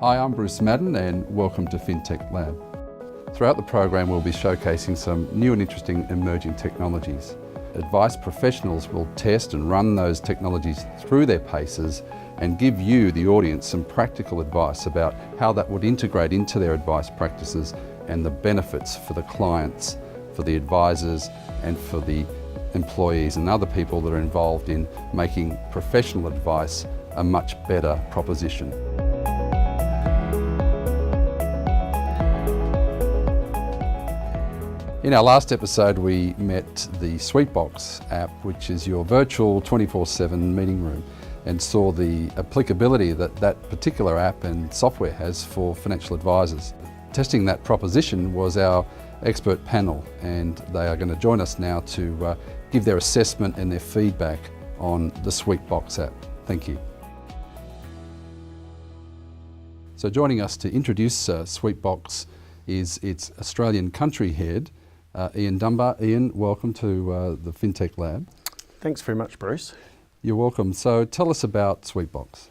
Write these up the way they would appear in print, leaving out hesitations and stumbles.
Hi, I'm Bruce Madden and welcome to FinTech Lab. Throughout the program we'll be showcasing some new and interesting emerging technologies. Advice professionals will test and run those technologies through their paces and give you, the audience, some practical advice about how that would integrate into their advice practices and the benefits for the clients, for the advisors and for the employees and other people that are involved in making professional advice a much better proposition. In our last episode we met the Sweetbox app, which is your virtual 24/7 meeting room, and saw the applicability that that particular app and software has for financial advisors. Testing that proposition was our expert panel, and they are going to join us now to give their assessment and their feedback on the Sweetbox app. Thank you. So joining us to introduce Sweetbox is its Australian country head, Ian Dunbar. Ian, welcome to the FinTech Lab. Thanks very much, Bruce. You're welcome. So tell us about Sweetbox.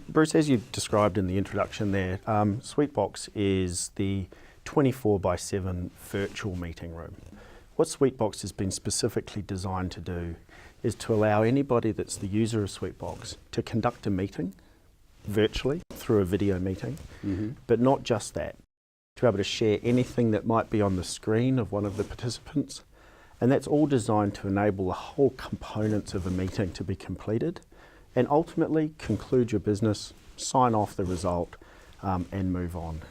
Bruce, as you described in the introduction there, Sweetbox is the 24/7 virtual meeting room. What Sweetbox has been specifically designed to do is to allow anybody that's the user of Sweetbox to conduct a meeting virtually through a video meeting, but not just that, to be able to share anything that might be on the screen of one of the participants. And that's all designed to enable the whole components of a meeting to be completed and ultimately conclude your business, sign off the result and move on.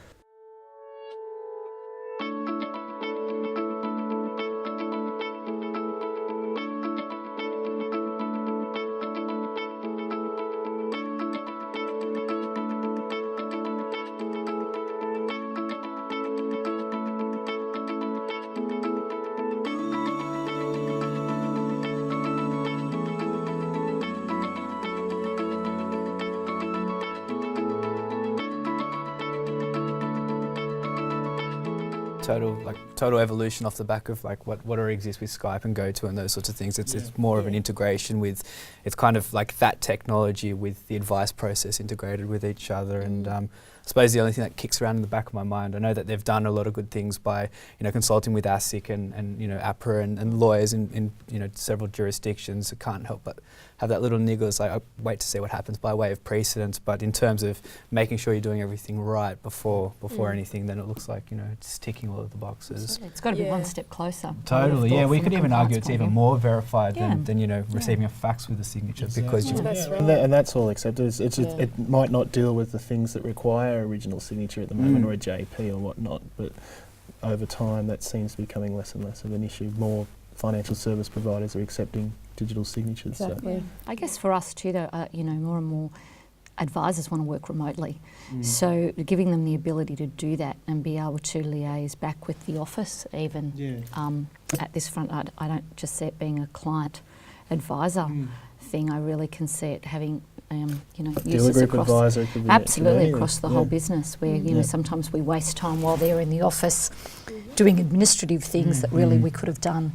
Total evolution off the back of like what already exists with Skype and GoTo and those sorts of things. It's more of an integration with, it's kind of like that technology with the advice process integrated with each other. And I suppose the only thing that kicks around in the back of my mind, I know that they've done a lot of good things by consulting with ASIC and APRA and lawyers in several jurisdictions. It can't help but have that little niggle. It's like, I wait to see what happens by way of precedence, but in terms of making sure you're doing everything right before anything, then it looks like it's ticking all of the boxes. It's got to be one step closer. Totally, yeah. We could even argue it's even more verified than receiving a fax with a signature, because and that's all accepted. It might not deal with the things that require original signature at the moment or a JP or whatnot, but over time that seems to be becoming less and less of an issue. More financial service providers are accepting digital signatures. Exactly. So. I guess for us too, though, more and more advisors want to work remotely. So giving them the ability to do that and be able to liaise back with the office even at this front, I don't just see it being a client advisor thing. I really can see it having uses across, absolutely across the whole business, where sometimes we waste time while they're in the office doing administrative things that really we could have done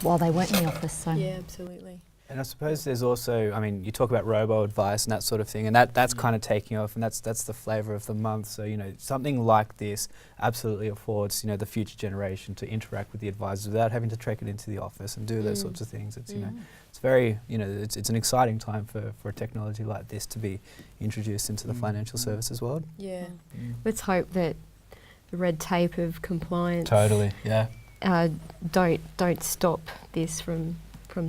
while they weren't in the office. So. Yeah, absolutely. And I suppose there's also, you talk about robo-advice and that sort of thing, and that's kind of taking off, and that's the flavour of the month. So, something like this absolutely affords, the future generation to interact with the advisors without having to trek it into the office and do those sorts of things. It's, it's very, it's an exciting time for a technology like this to be introduced into the financial services world. Yeah. Let's hope that the red tape of compliance don't stop this from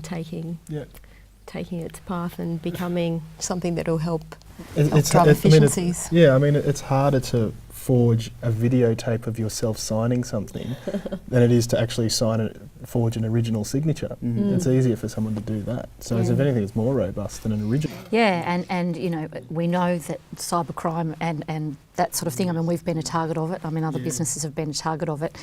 taking its path and becoming something that will help drive efficiencies. It's harder to forge a videotape of yourself signing something than it is to actually forge an original signature. It's easier for someone to do that. So if anything, it's more robust than an original. Yeah, and we know that cybercrime and that sort of thing, we've been a target of it. Other businesses have been a target of it.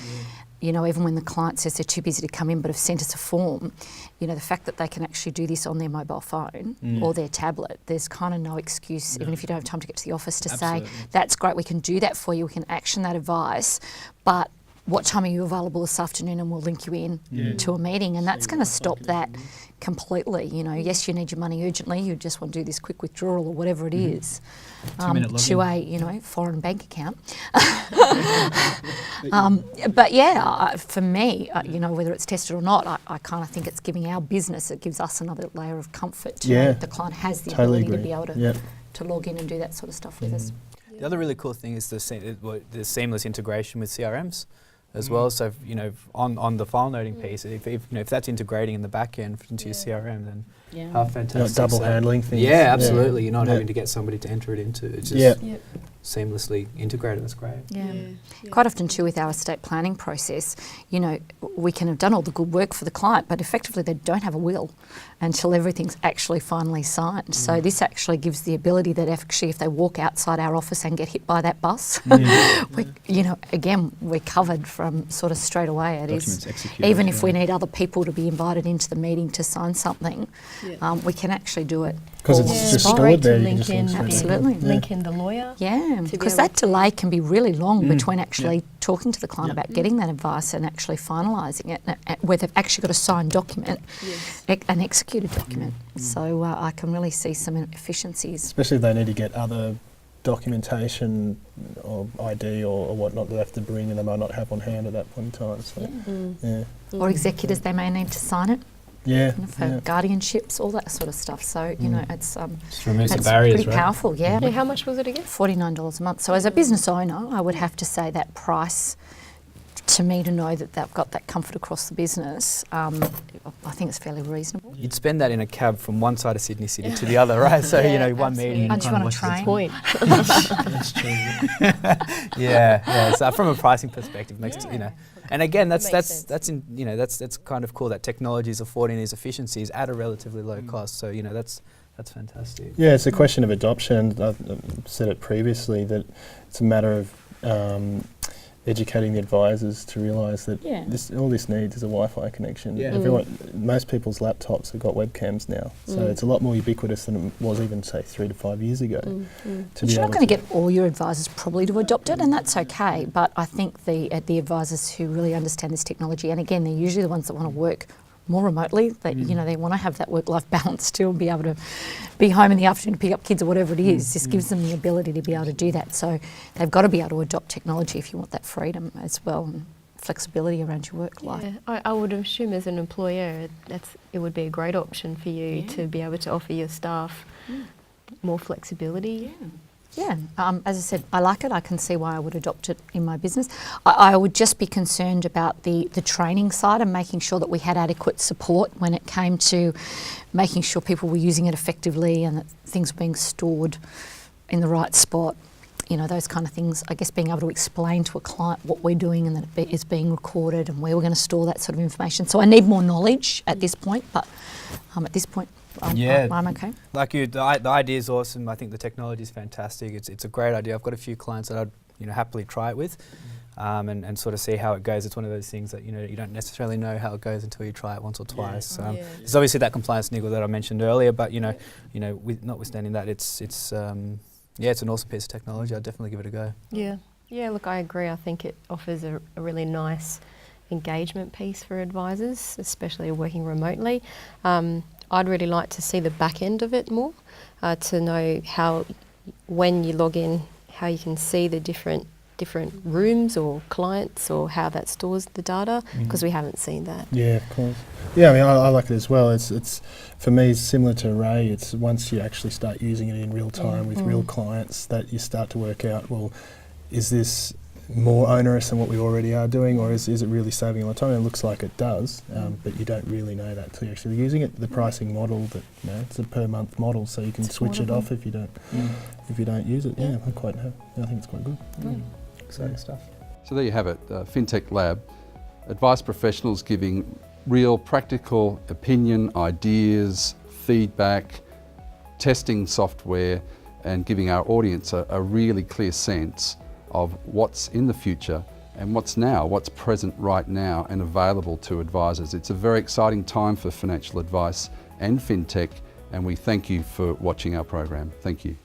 Even when the client says they're too busy to come in but have sent us a form, the fact that they can actually do this on their mobile phone or their tablet, there's kind of no excuse, even if you don't have time to get to the office, to say, that's great, we can do that for you, we can action that advice, but what time are you available this afternoon, and we'll link you in to a meeting, and that's going to stop that completely. You know, yes, you need your money urgently, you just want to do this quick withdrawal or whatever it is, to a, you know, foreign bank account. But yeah, for me, you know, whether it's tested or not, I kind of think it's giving our business, it gives us another layer of comfort to know that the client has the ability to be able to log in and do that sort of stuff with us. The other really cool thing is the seamless integration with CRMs as well. So, you know, on the file noting piece, if that's integrating in the back end into your CRM, then how fantastic. Double handling things. Yeah, absolutely. You're not having to get somebody to enter it into. It's just seamlessly integrated. That's great. Quite often too with our estate planning process, you know, we can have done all the good work for the client, but effectively they don't have a will until everything's actually finally signed. So this actually gives the ability that actually if they walk outside our office and get hit by that bus, you know, again, we're covered from sort of straight away. It is, even if we need other people to be invited into the meeting to sign something, we can actually do it. Because it's just stored there. Link in, absolutely. Link in the lawyer. Yeah, because that delay can be really long between actually talking to the client about getting that advice and actually finalising it, where they've actually got a signed document, an executed document. So I can really see some efficiencies. Especially if they need to get other documentation or ID or whatnot that they have to bring and they might not have on hand at that point in time. So, Or executors, they may need to sign it. For guardianships, all that sort of stuff. So, you know, it's removes the barriers, pretty powerful, How much was it again? $49 a month. So as a business owner, I would have to say that price, to me, to know that they've got that comfort across the business, I think it's fairly reasonable. You'd spend that in a cab from one side of Sydney City to the other, right? So, you know, one meeting. Aren't you on a train? that's true. So from a pricing perspective, makes you know. And again, that's kind of cool that technology is affording these efficiencies at a relatively low cost. So, you know, that's fantastic. Yeah, it's a question of adoption. I've said it previously that it's a matter of educating the advisors to realise that all this needs is a Wi-Fi connection. Most people's laptops have got webcams now, so it's a lot more ubiquitous than it was even, say, 3 to 5 years ago. But you're not going to get all your advisors probably to adopt it, and that's okay. But I think the advisors who really understand this technology, and again, they're usually the ones that want to work more remotely, that you know, they want to have that work-life balance still and be able to be home in the afternoon to pick up kids or whatever it is. This gives them the ability to be able to do that. So they've got to be able to adopt technology if you want that freedom as well and flexibility around your work life. I would assume as an employer it would be a great option for you to be able to offer your staff more flexibility. As I said, I like it. I can see why I would adopt it in my business. I would just be concerned about the training side and making sure that we had adequate support when it came to making sure people were using it effectively and that things were being stored in the right spot. You know, those kind of things. I guess being able to explain to a client what we're doing and that it is being recorded and where we're going to store that sort of information. So I need more knowledge at this point, but at this point, I'm okay. Like you, the idea is awesome. I think the technology is fantastic. It's a great idea. I've got a few clients that I'd happily try it with, and sort of see how it goes. It's one of those things that you don't necessarily know how it goes until you try it once or twice. There's obviously that compliance niggle that I mentioned earlier, but notwithstanding that, it's an awesome piece of technology. I'd definitely give it a go. Yeah. Look, I agree. I think it offers a really nice engagement piece for advisors, especially working remotely. I'd really like to see the back end of it more, to know how, when you log in, how you can see the different rooms or clients or how that stores the data, because we haven't seen that. Yeah, of course. Yeah, I mean, I like it as well. It's for me, it's similar to Ray. It's once you actually start using it in real time with real clients that you start to work out, well, is this more onerous than what we already are doing, or is it really saving a lot of time? And it looks like it does, but you don't really know that until you're actually using it. The pricing model, that it's a per month model, so you can switch it off if you don't use it. I think it's quite good. Exciting stuff. So there you have it, FinTech Lab, advice professionals giving real practical opinion, ideas, feedback, testing software, and giving our audience a really clear sense of what's in the future and what's present right now and available to advisors. It's a very exciting time for financial advice and FinTech, and we thank you for watching our program. Thank you.